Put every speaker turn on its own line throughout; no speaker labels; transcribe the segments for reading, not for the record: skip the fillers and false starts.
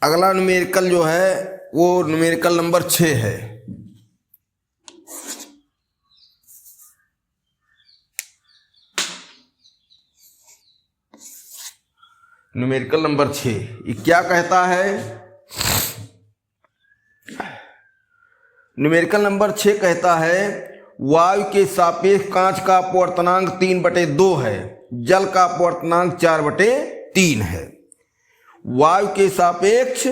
अगला न्यूमेरिकल जो है वो न्यूमेरिकल नंबर 6 है। न्यूमेरिकल नंबर 6 ये क्या कहता है? न्यूमेरिकल नंबर 6 कहता है वायु के सापेक्ष कांच का अपवर्तनांक 3/2 है, जल का अपवर्तनांक 4/3 है। वायु के सापेक्ष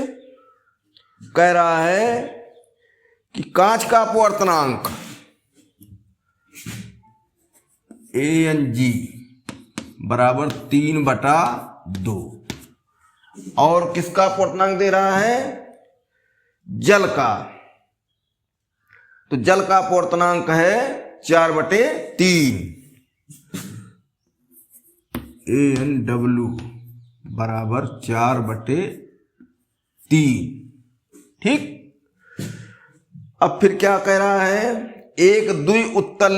कह रहा है कि कांच का अपवर्तनांक AnG बराबर 3/2 और किसका अपवर्तनांक दे रहा है? जल का। तो जल का अपवर्तनांक है 4/3। AnW बराबर 4/3। ठीक। अब फिर क्या कह रहा है? एक द्विउत्तल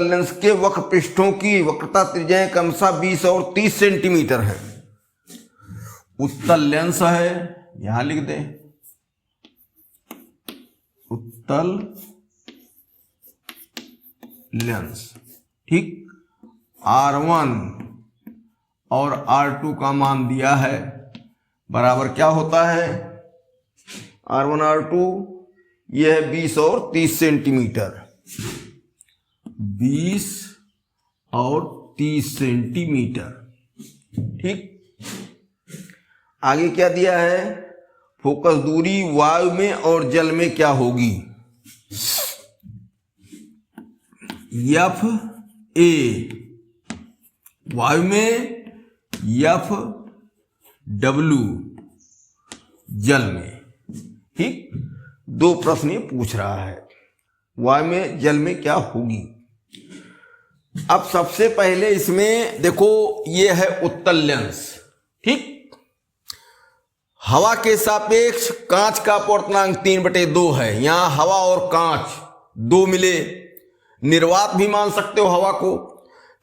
लेंस के वक्र पृष्ठों की वक्रता त्रिज्याएं क्रमशः 20 और 30 सेंटीमीटर है। उत्तल लेंस है, यहां लिख दें उत्तल लेंस। ठीक। R1 और R2 का मान दिया है, बराबर क्या होता है? R1 R2 यह है 20 और 30 सेंटीमीटर। 20 और 30 सेंटीमीटर। ठीक। आगे क्या दिया है? फोकस दूरी वायु में और जल में क्या होगी? FA वायु में, FW जल में। ठीक। दो प्रश्न ये पूछ रहा है, वायु में जल में क्या होगी। अब सबसे पहले इसमें देखो, ये है उत्तल लेंस। ठीक। हवा के सापेक्ष कांच का अपवर्तनांक 3/2 है। यहां हवा और कांच दो मिले, निर्वात भी मान सकते हो हवा को।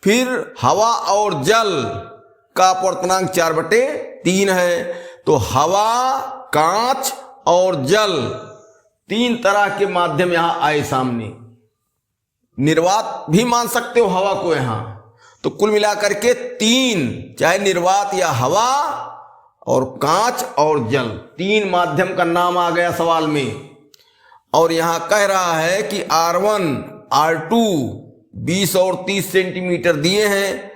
फिर हवा और जल का अपवर्तनांक 4/3 है। तो हवा, कांच और जल तीन तरह के माध्यम यहां आए सामने। निर्वात भी मान सकते हो हवा को यहां। तो कुल मिलाकर के 3, चाहे निर्वात या हवा और कांच और जल, 3 माध्यम का नाम आ गया सवाल में। और यहां कह रहा है कि R1 R2 20 और 30 सेंटीमीटर दिए हैं।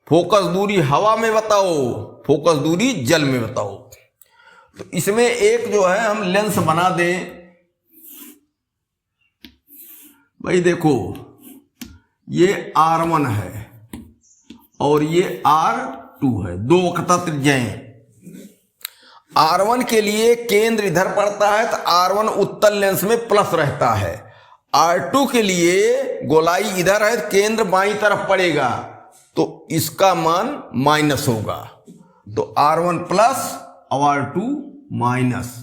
फोकस दूरी हवा में बताओ, फोकस दूरी जल में बताओ। तो इसमें एक जो है हम लेंस बना दें। भाई देखो, ये R1 है और ये R2 है, दो वक्रता त्रिज्याएं। R1 के लिए केंद्र इधर पड़ता है तो R1 उत्तल लेंस में प्लस रहता है। R2 के लिए गोलाई इधर है, केंद्र बाईं तरफ पड़ेगा, तो इसका मान माइनस होगा। तो R1 प्लस और R2 माइनस।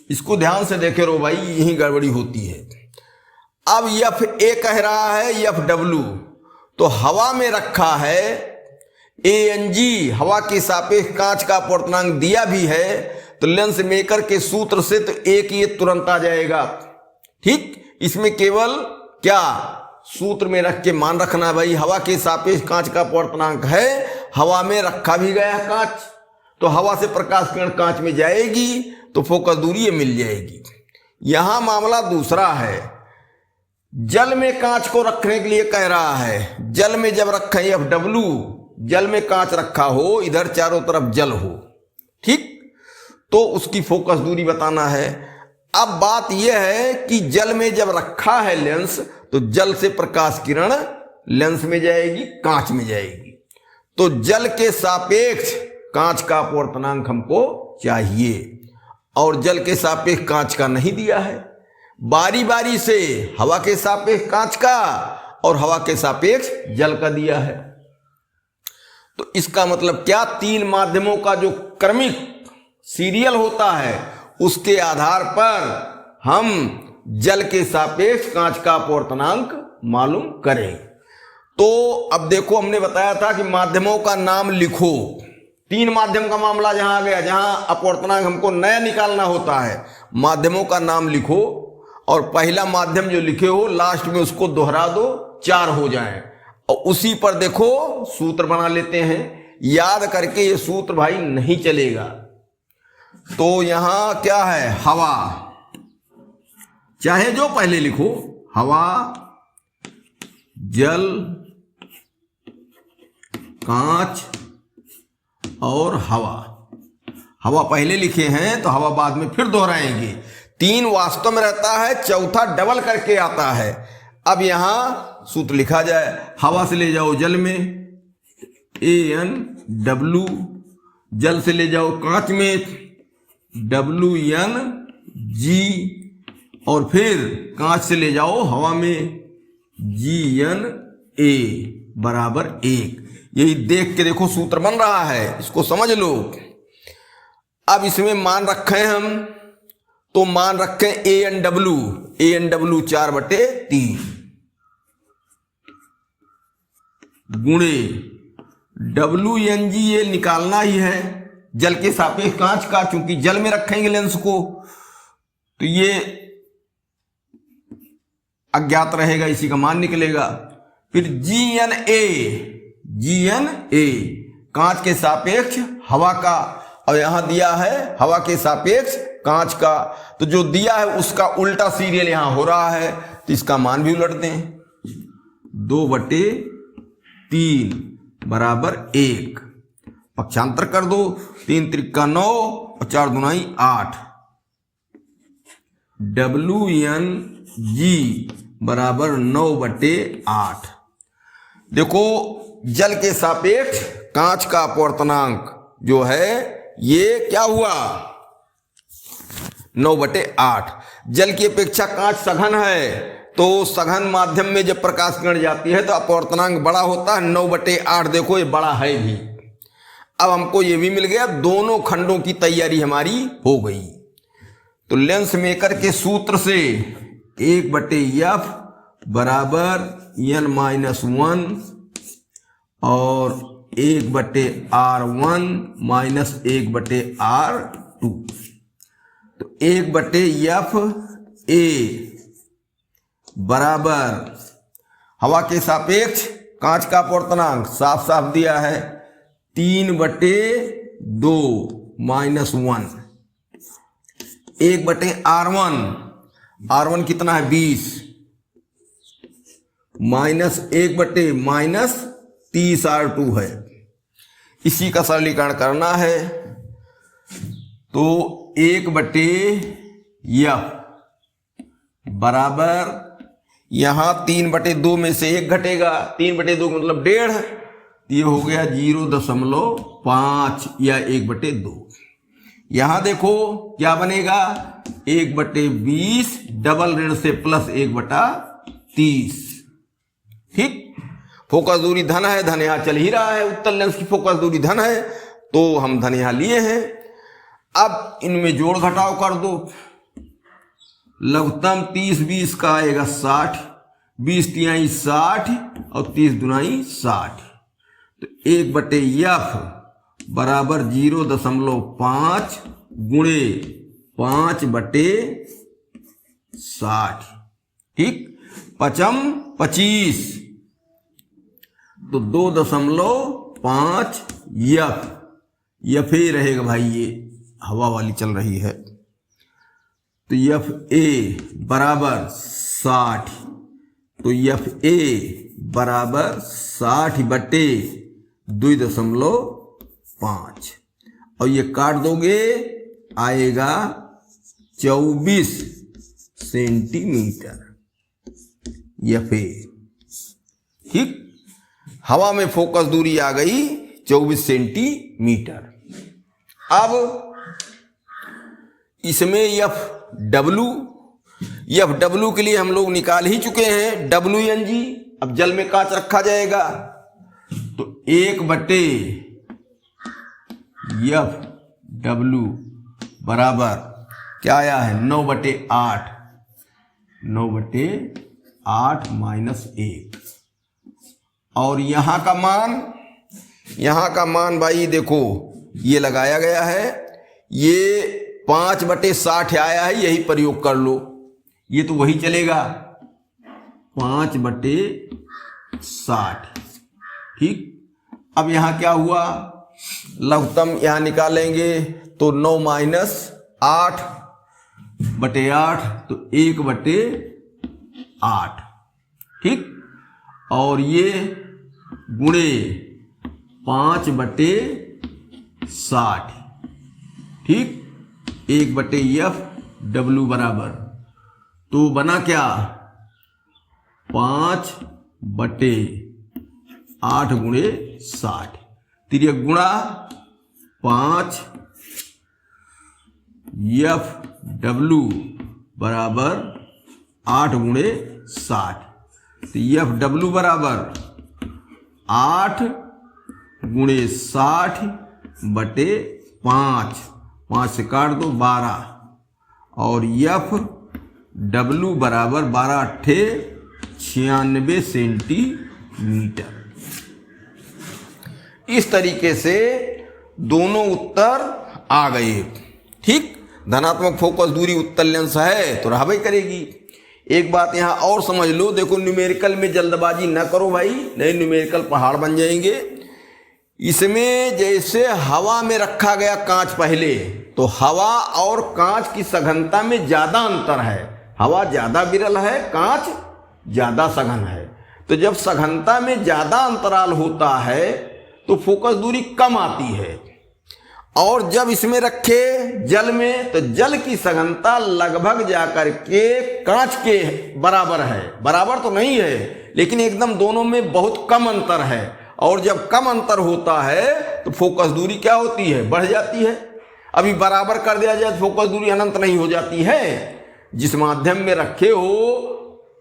इसको ध्यान से देखे रहो भाई, यही गड़बड़ी होती है। अब FA कह रहा है FW, तो हवा में रखा है AnG, हवा के सापेक्ष कांच का अपवर्तनांक दिया भी है। तो लेंस मेकर के सूत्र से तो एक ये तुरंत आ जाएगा। ठीक। इसमें केवल क्या सूत्र में रख के मान रखना है भाई, हवा के सापेक्ष कांच का अपवर्तनांक है, हवा में रखा भी गया है कांच, तो हवा से प्रकाश किरण कांच में जाएगी तो फोकस दूरी ये मिल जाएगी। यहां मामला दूसरा है, जल में कांच को रखने के लिए कह रहा है। जल में जब रखा है FW, जल में कांच रखा हो, इधर चारों तरफ जल हो। ठीक। तो उसकी फोकस दूरी बताना है। अब बात यह है कि जल में जब रखा है लेंस, तो जल से प्रकाश किरण लेंस में जाएगी, कांच में जाएगी। तो जल के सापेक्ष कांच का अपवर्तनांक हमको चाहिए, और जल के सापेक्ष कांच का नहीं दिया है। बारी बारी से हवा के सापेक्ष कांच का और हवा के सापेक्ष जल का दिया है। तो इसका मतलब क्या, 3 माध्यमों का जो क्रमिक सीरियल होता है उसके आधार पर हम जल के सापेक्ष कांच का अपवर्तनांक मालूम करें। तो अब देखो, हमने बताया था कि माध्यमों का नाम लिखो। 3 माध्यम का मामला जहां आ गया, जहां अपवर्तनांक हमको नया निकालना होता है। माध्यमों का नाम लिखो और पहला माध्यम जो लिखे हो लास्ट में उसको दोहरा दो, 4 हो जाए, और उसी पर देखो सूत्र बना लेते हैं। याद करके ये सूत्र भाई नहीं चलेगा। तो यहां क्या है, हवा, चाहे जो पहले लिखो, हवा, जल, कांच और हवा। हवा पहले लिखे हैं तो हवा बाद में फिर दोहराएंगे। 3 वास्तव में रहता है, चौथा डबल करके आता है। अब यहां सूत्र लिखा जाए, हवा से ले जाओ जल में, AnW, जल से ले जाओ कांच में, WnG, और फिर कांच से ले जाओ हवा में, GnA बराबर 1। यही देख के देखो सूत्र बन रहा है, इसको समझ लो। अब इसमें मान रखें हम, तो मान रखें AnW 4/3 गुणे WnG, ये निकालना ही है जल के सापेक्ष कांच का, क्योंकि जल में रखेंगे लेंस को तो ये अज्ञात रहेगा, इसी का मान निकलेगा। फिर GnA कांच के सापेक्ष हवा का, और यहां दिया है हवा के सापेक्ष कांच का, तो जो दिया है उसका उल्टा सीरियल यहां हो रहा है, तो इसका मान भी उलट दें, 2/3 बराबर 1। पक्षांतर कर दो, 3 त्रिका 9 और 4 दूनाई 8। WnG बराबर 9/8। देखो, जल के सापेक्ष कांच का अपवर्तनांक जो है ये क्या हुआ, 9/8। जल की अपेक्षा कांच सघन है, तो सघन माध्यम में जब प्रकाश किरण जाती है तो अपवर्तनांक बड़ा होता है, 9/8। देखो ये बड़ा है भी। अब हमको ये भी मिल गया, दोनों खंडों की तैयारी हमारी हो गई। तो लेंस मेकर के सूत्र से 1/F बराबर n-1 और 1/R1 माइनस 1/R2। तो 1/FA बराबर हवा के सापेक्ष कांच का अपवर्तनांक साफ साफ दिया है, 3/2 माइनस 1। 1/R1, R1 कितना है 20, माइनस 1/-30 R2 है। इसी का सरलीकरण करना है, तो 1/F बराबर, यहां 3/2 में से 1 घटेगा, 3/2 मतलब 1.5, ये हो गया 0.5 या 1/2। यहां देखो क्या बनेगा, 1/20 डबल ऋण से प्लस 1/30। ठीक, फोकस दूरी धन है, धन यहां चल ही रहा है, उत्तल लेंस की फोकस दूरी धन है, तो हम धन यहां लिए हैं। अब इनमें जोड़ घटाव कर दो, लघुत्तम 30-20 का आएगा 60, 20 × 60 और 30 दूनाई 60। तो 1/F बराबर 0.5 गुणे 5/60। ठीक, 5 25, तो 2.5 F ही रहेगा भाई, ये हवा वाली चल रही है, तो FA बराबर 60। तो FA बराबर 60/2.5, और ये काट दोगे आएगा 24 सेंटीमीटर FA। ठीक, हवा में फोकस दूरी आ गई 24 सेंटीमीटर। अब इसमें FW के लिए हम लोग निकाल ही चुके हैं, WnG। अब जल में कांच रखा जाएगा, तो 1/FW बराबर क्या आया है, 9/8, 9/8 माइनस 1। और यहां का मान भाई देखो ये लगाया गया है, ये 5/60 आया है, यही प्रयोग कर लो, ये तो वही चलेगा 5/60। ठीक, अब यहां क्या हुआ, लघुत्तम यहां निकालेंगे तो 9 - 8/8 तो 1/8। ठीक, और ये गुणे 5/60। ठीक, 1/FW बराबर, तो बना क्या 5/8 गुणे 60, तिर्यक गुणा 5FW बराबर 8 गुणे 60। तो FW बराबर 8 गुणे 60/5, 5 से काट दो 12, और FW बराबर 12×8 96 सेंटीमीटर। इस तरीके से दोनों उत्तर आ गए। ठीक, धनात्मक फोकस दूरी उत्तल लेंस है तो रहबे करेगी। एक बात यहां और समझ लो, देखो न्यूमेरिकल में जल्दबाजी ना करो भाई, नहीं न्यूमेरिकल पहाड़ बन जाएंगे। इसमें जैसे हवा में रखा गया कांच पहले, तो हवा और कांच की सघनता में ज्यादा अंतर है, हवा ज्यादा विरल है, कांच ज्यादा सघन है। तो जब सघनता में ज्यादा अंतराल होता है तो फोकस दूरी कम आती है, और जब इसमें रखे जल में तो जल की सघनता लगभग जाकर के कांच के बराबर है, बराबर तो नहीं है लेकिन एकदम दोनों में बहुत कम अंतर है। और जब कम अंतर होता है तो फोकस दूरी क्या होती है, बढ़ जाती है। अभी बराबर कर दिया जाए तो फोकस दूरी अनंत नहीं हो जाती है। जिस माध्यम में रखे हो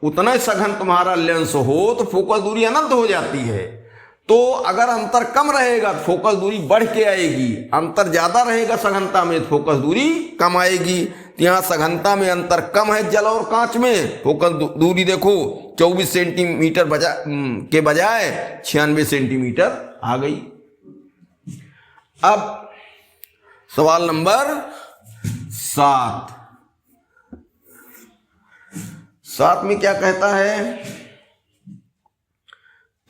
उतना सघन तुम्हारा लेंस हो तो फोकस दूरी अनंत हो जाती है। तो अगर अंतर कम रहेगा तो फोकस दूरी बढ़ के आएगी, अंतर ज्यादा रहेगा सघनता में तो फोकस दूरी कम आएगी। तो यहाँ सघनता में अंतर कम है जल और कांच में, फोकस दूरी देखो 24 सेंटीमीटर के बजाय 96 सेंटीमीटर आ गई। अब सवाल नंबर 7 में क्या कहता है,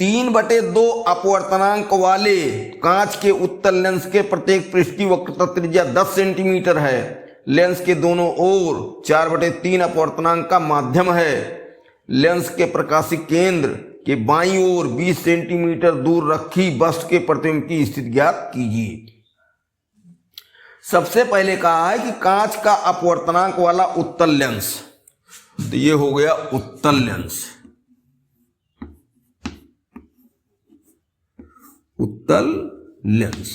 3/2 अपवर्तनांक वाले कांच के उत्तल लेंस के प्रत्येक पृष्ठ की वक्रता त्रिज्या 10 सेंटीमीटर है। लेंस के दोनों ओर 4/3 अपवर्तनांक का माध्यम है। लेंस के प्रकाशीय केंद्र के बाईं ओर 20 सेंटीमीटर दूर रखी वस्तु के प्रतिबिंब की स्थिति ज्ञात कीजिए। सबसे पहले कहा है कि कांच का अपवर्तनांक वाला उत्तल लेंस, तो ये हो गया उत्तल लेंस, उत्तल लेंस।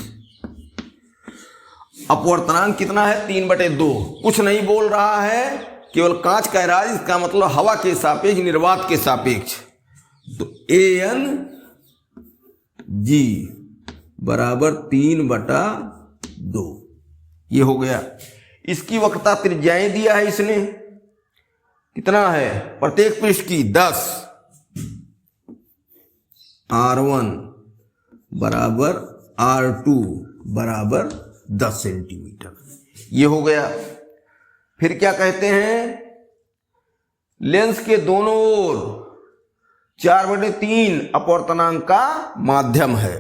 अपवर्तनांक कितना है 3/2, कुछ नहीं बोल रहा है, केवल कांच कह रहा है, इसका मतलब हवा के सापेक्ष, निर्वात के सापेक्ष। तो ANG बराबर 3/2 ये हो गया। इसकी वक्रता त्रिज्याएं दिया है इसने, कितना है प्रत्येक पृष्ठ की 10, R1 बराबर R2 बराबर 10 सेंटीमीटर, ये हो गया। फिर क्या कहते हैं, लेंस के दोनों ओर 4/3 अपवर्तनांक का माध्यम है।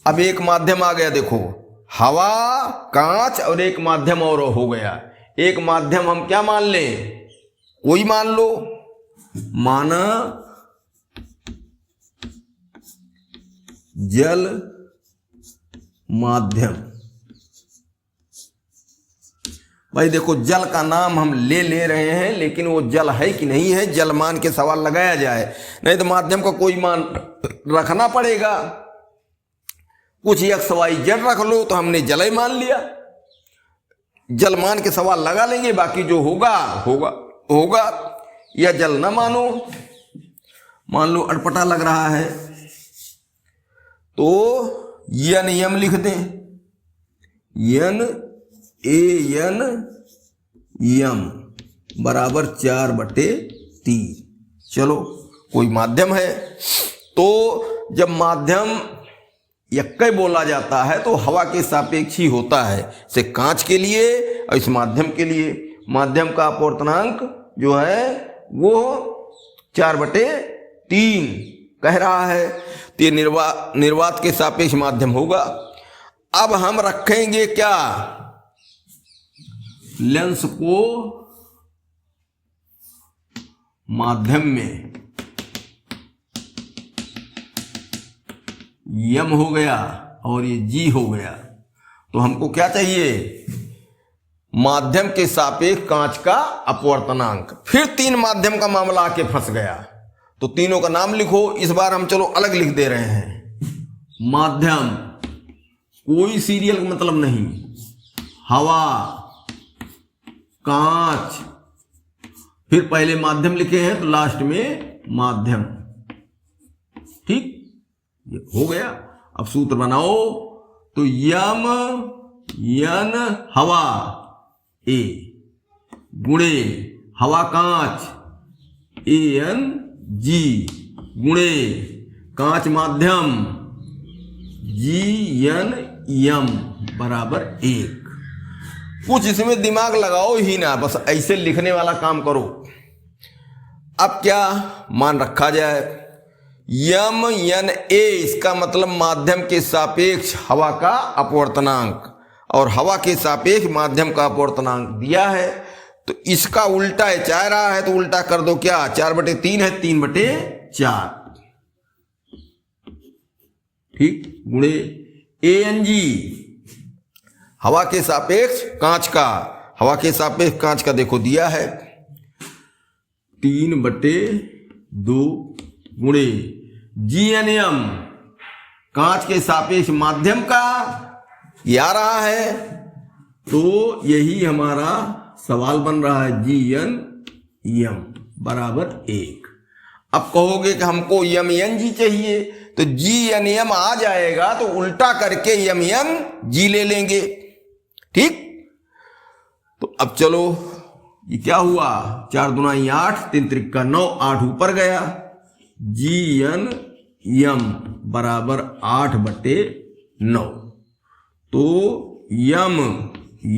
अब एक माध्यम आ गया, देखो हवा, कांच और एक माध्यम और हो गया। एक माध्यम हम क्या मान लें, कोई मान लो, माना जल माध्यम। भाई देखो जल का नाम हम ले रहे हैं, लेकिन वो जल है कि नहीं है, जल मान के सवाल लगाया जाए, नहीं तो माध्यम का कोई मान रखना पड़ेगा। कुछ XYZ रख लो तो हमने जल ही मान लिया, जल मान के सवाल लगा लेंगे, बाकी जो होगा होगा होगा। या जल ना मानो, मान लो अटपटा लग रहा है तो NM लिख दें, NaNM बराबर 4/3। चलो कोई माध्यम है। तो जब माध्यम यक्कई बोला जाता है तो हवा के सापेक्ष ही होता है, जैसे कांच के लिए और इस माध्यम के लिए। माध्यम का अपवर्तनांक जो है वो 4/3 कह रहा है, तो ये निर्वात के सापेक्ष माध्यम होगा। अब हम रखेंगे क्या, लेंस को माध्यम में, यम हो गया और ये जी हो गया, तो हमको क्या चाहिए, माध्यम के सापेक्ष कांच का अपवर्तनांक। फिर 3 माध्यम का मामला आके फंस गया, तो तीनों का नाम लिखो। इस बार हम चलो अलग लिख दे रहे हैं। माध्यम, कोई सीरियल मतलब नहीं, हवा, कांच, फिर पहले माध्यम लिखे हैं तो लास्ट में माध्यम। ठीक, ये हो गया। अब सूत्र बनाओ, तो यम यन हवा ए गुणे हवा कांच ए एन जी गुणे कांच माध्यम जी एन यम बराबर 1। कुछ इसमें दिमाग लगाओ ही ना, बस ऐसे लिखने वाला काम करो। अब क्या मान रखा जाए, यम एन ए, इसका मतलब माध्यम के सापेक्ष हवा का अपवर्तनांक, और हवा के सापेक्ष माध्यम का अपवर्तनांक दिया है, तो इसका उल्टा है, चाह रहा है तो उल्टा कर दो। क्या, 4/3 है, 3/4। ठीक, गुणे ए एन जी, हवा के सापेक्ष कांच का, हवा के सापेक्ष कांच का देखो दिया है 3/2 गुणे जी एन एम, कांच के सापेक्ष माध्यम का ये आ रहा है, तो यही हमारा सवाल बन रहा है, जी एन एम बराबर 1। अब कहोगे कि हमको यम एन जी चाहिए, तो जी एन एम आ जाएगा, तो उल्टा करके यम एन जी ले लेंगे। ठीक, तो अब चलो, ये क्या हुआ, 4 दूना 8, 3 त्रिका 9, 8 ऊपर गया, जी एन यम बराबर 8/9, तो यम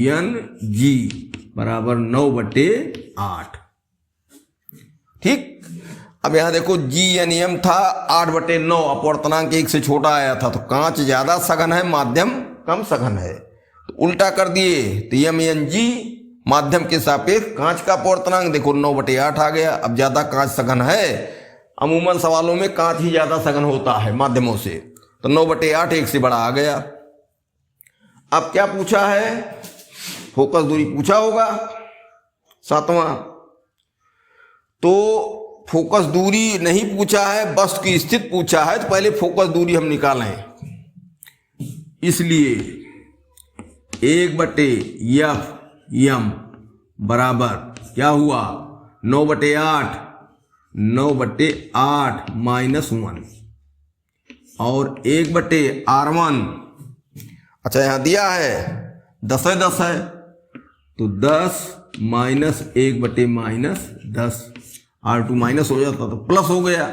एन जी बराबर 9/8। ठीक, अब यहां देखो जी एन एम था 8/9, अपवर्तनांक 1 से छोटा आया था, तो कांच ज्यादा सघन है, माध्यम कम सघन है, तो उल्टा कर दिए, तो यम एन जी माध्यम के सापेक्ष कांच का अपवर्तनांक देखो 9/8 आ गया। अब ज्यादा कांच सघन है, अमूमन सवालों में कांच ही ज्यादा सघन होता है माध्यमों से, तो 9/8 1 से बड़ा आ गया। अब क्या पूछा है, फोकस दूरी पूछा होगा 7वां, तो फोकस दूरी नहीं पूछा है, वस्तु की स्थिति पूछा है, तो पहले फोकस दूरी हम निकालें। इसलिए 1/f यम बराबर क्या हुआ, 9/8, 9/8 -1, और 1/r1, अच्छा यहां दिया है 10 है, तो 10 -1/-10, r2 माइनस हो जाता तो प्लस हो गया।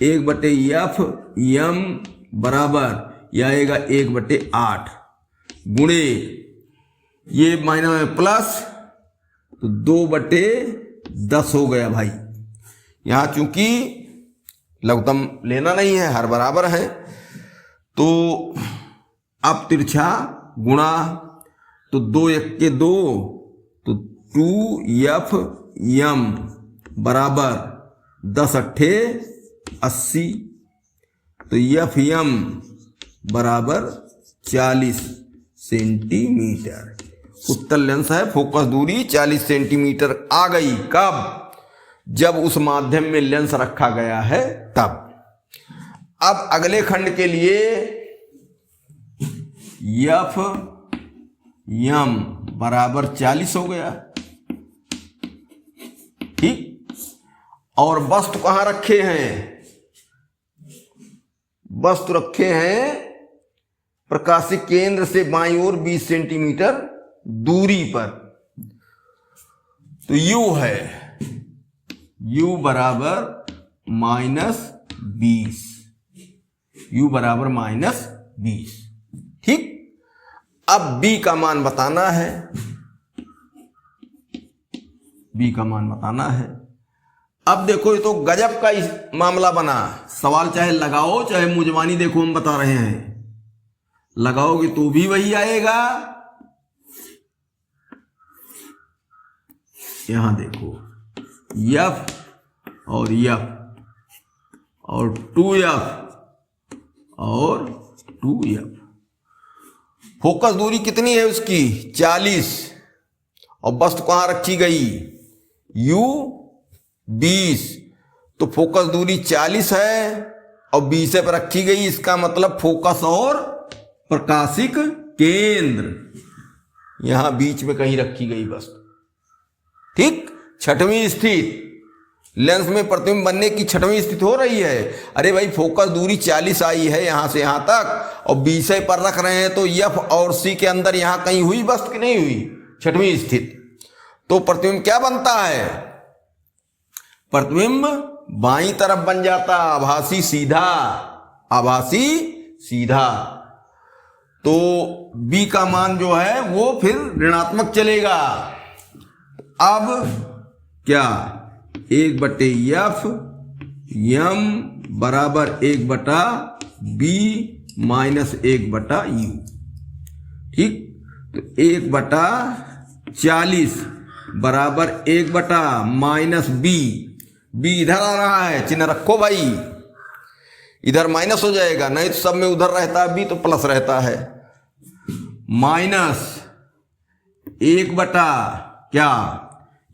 1/f यम बराबर यह आएगा 1/8 गुणे ये माइनस में प्लस, तो 2/10 हो गया भाई। यहां चूंकि लघुत्तम लेना नहीं है, हर बराबर है, तो अब तिरछा गुणा, तो 2 1 के 2, तो 2f यम बराबर 10 8 80, तो एफ यम बराबर 40 सेंटीमीटर। उत्तल लेंस है, फोकस दूरी 40 सेंटीमीटर आ गई। कब, जब उस माध्यम में लेंस रखा गया है तब। अब अगले खंड के लिए एफ यम बराबर 40 हो गया, ठीक। और वस्तु कहां रखे हैं, वस्तु रखे हैं प्रकाशिक केंद्र से बाईं ओर 20 सेंटीमीटर दूरी पर। तो U है, U बराबर -20, u बराबर -20। ठीक, अब b का मान बताना है, b का मान बताना है। अब देखो ये तो गजब का इस मामला बना, सवाल चाहे लगाओ चाहे मुजमानी, देखो हम बता रहे हैं, लगाओगे तो भी वही आएगा। यहां देखो f और f और 2f और 2f, फोकस दूरी कितनी है उसकी 40, और वस्तु कहां रखी गई u 20, तो फोकस दूरी 40 है और 20 पर रखी गई, इसका मतलब फोकस और प्रकाशिक केंद्र यहां बीच में कहीं रखी गई वस्तु। ठीक, छठवीं स्थिति, लेंस में प्रतिबिंब बनने की छठवीं स्थिति हो रही है। अरे भाई फोकस दूरी 40 आई है यहां से यहां तक और 20 पर रख रहे हैं, तो F और C के अंदर यहां कहीं हुई वस्तु की नहीं हुई, छठवीं स्थिति। तो प्रतिबिंब क्या बनता है, प्रतिबिंब बाईं तरफ बन जाता, आभासी सीधा, आभासी सीधा। तो B का मान जो है वो फिर ऋणात्मक चलेगा। अब क्या 1/F m बराबर 1/B माइनस 1/U। ठीक, तो 1/40 बराबर 1/-B, B इधर आ रहा है, चिन्ह रखो भाई, इधर माइनस हो जाएगा, नहीं तो सब में उधर रहता है B तो प्लस रहता है, माइनस 1/ क्या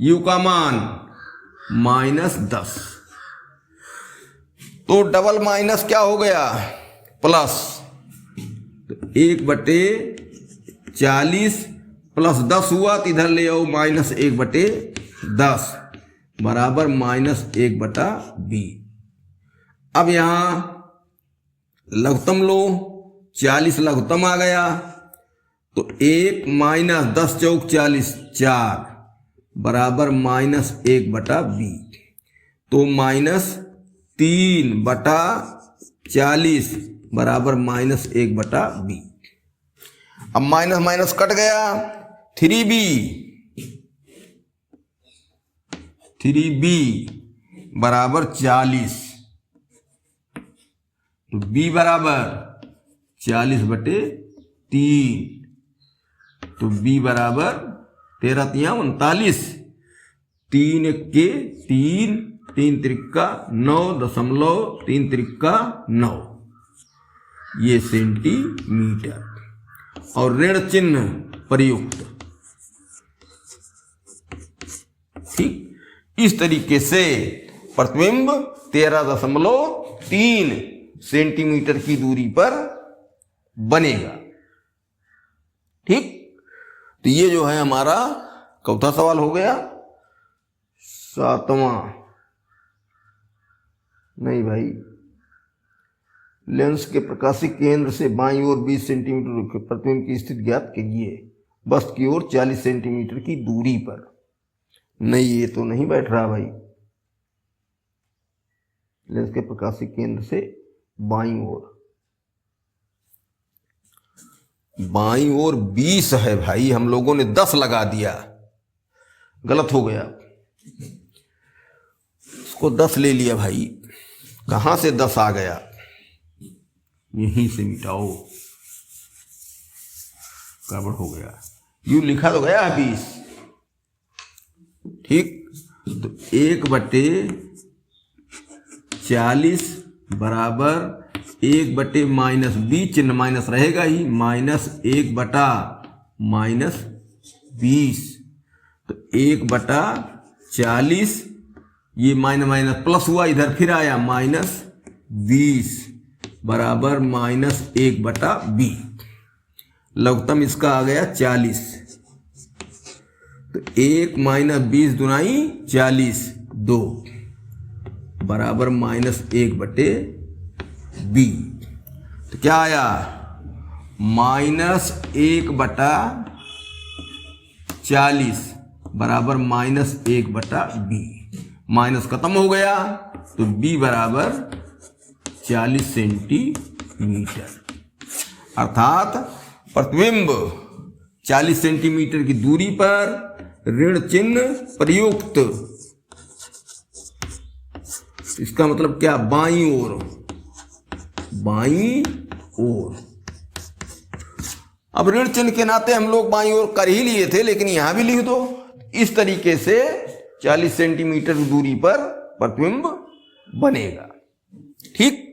U का मान -10, तो डबल माइनस क्या हो गया प्लस, तो 1/40 प्लस 10 हुआ, तो इधर ले आओ -1/10 बराबर -1/B। अब यहां लघुत्तम लो, 40 लघुत्तम आ गया, तो 1 - 10 चौक 40 4 बराबर -1/B, तो -3/40 बराबर -1/B। अब माइनस माइनस कट गया, 3B बराबर 40, तो B बराबर 40/3, तो B बराबर 13×3 = 39, 3 × 3, 3 × 9.3 × 9, ये सेंटीमीटर, और ऋण चिन्ह प्रयुक्त। ठीक, इस तरीके से प्रतिबिंब 13.3 सेंटीमीटर की दूरी पर बनेगा। ठीक, तो ये जो है हमारा चौथा सवाल हो गया। सातवां नहीं भाई, लेंस के प्रकाशिक केंद्र से बाईं ओर 20 सेंटीमीटर प्रतिबिंब की स्थिति ज्ञात कीजिए, वस्तु की ओर 40 सेंटीमीटर की दूरी पर। नहीं, ये तो नहीं बैठ रहा भाई, लेंस के प्रकाशिक केंद्र से बाईं ओर 20 है भाई, हम लोगों ने 10 लगा दिया, गलत हो गया, उसको 10 ले लिया भाई, कहां से 10 आ गया, यहीं से मिटाओ, गड़बड़ हो गया, यूं लिखा तो गया है 20। ठीक, तो 1/40 बराबर 1/-B, चिन्ह माइनस रहेगा ही, -1/-20, तो 1/40, ये माइनस प्लस हुआ, इधर फिर आया -20 बराबर -1/B। लघुत्तम इसका आ गया 40, तो 1 - 20 दूनाई 40, 2 बराबर -1/B। तो क्या आया -1/40 बराबर -1/B। माइनस खत्म हो गया, तो B बराबर 40 सेंटीमीटर। मीटर, अर्थात प्रतिबिंब 40 सेंटीमीटर की दूरी पर ऋण चिन्ह प्रयुक्त, इसका मतलब क्या, बाईं ओर। अब ऋण चिन्ह के नाते हम लोग बाईं ओर कर ही लिए थे, लेकिन यहां भी लिख दो। इस तरीके से 40 सेंटीमीटर दूरी पर प्रतिबिंब बनेगा। ठीक।